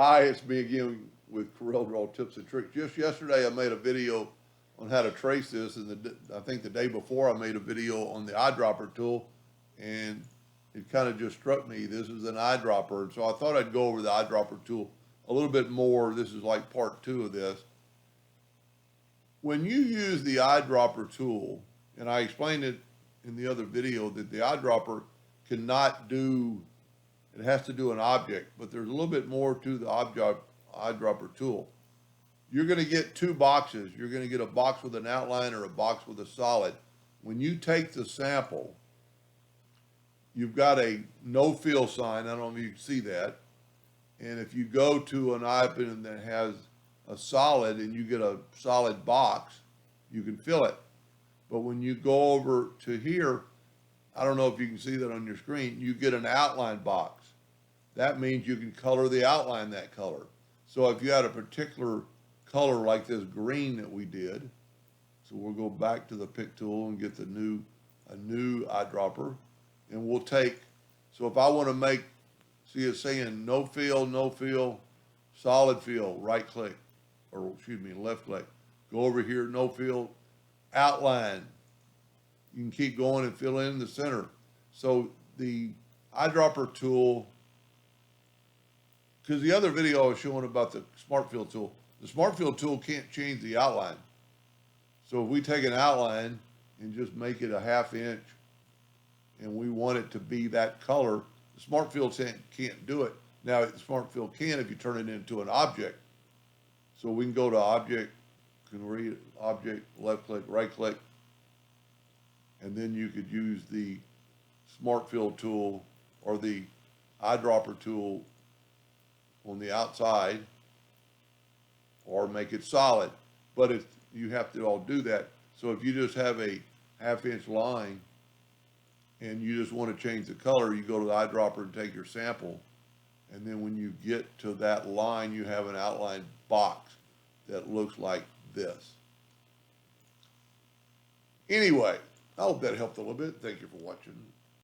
Hi, it's me again with Corel Draw Tips and Tricks. Just yesterday I made a video on how to trace this, and I think the day before I made a video on the eyedropper tool, and it kind of just struck me, this is an eyedropper, and so I thought I'd go over the eyedropper tool a little bit more. This is like part 2 of this. When you use the eyedropper tool, and I explained it in the other video, that the eyedropper cannot do, it has to do an object, but there's a little bit more to the eyedropper tool. You're going to get 2 boxes. You're going to get a box with an outline or a box with a solid. When you take the sample, you've got a no fill sign. I don't know if you can see that. And if you go to an iPad that has a solid and you get a solid box, you can fill it. But when you go over to here, I don't know if you can see that on your screen, you get an outline box. That means you can color the outline that color. So if you had a particular color like this green that we did, so we'll go back to the pick tool and get a new eyedropper, and we'll take, so if I want to make, see it's saying no fill, solid fill, right click, or excuse me, left click. Go over here, no fill, outline. You can keep going and fill in the center. So the eyedropper tool, because the other video I was showing about the Smart Fill tool, the Smart Fill tool can't change the outline. So if we take an outline and just make it a 1/2 inch and we want it to be that color, the Smart Fill can't do it. Now the Smart Fill can if you turn it into an object. So we can go to object, can read object, left click, right click, and then you could use the Smart Fill tool or the eyedropper tool on the outside, or make it solid. But if you have to all do that, so if you just have a 1/2 inch line and you just want to change the color, you go to the eyedropper and take your sample, and then when you get to that line, you have an outline box that looks like this. Anyway, I hope that helped a little bit. Thank you for watching.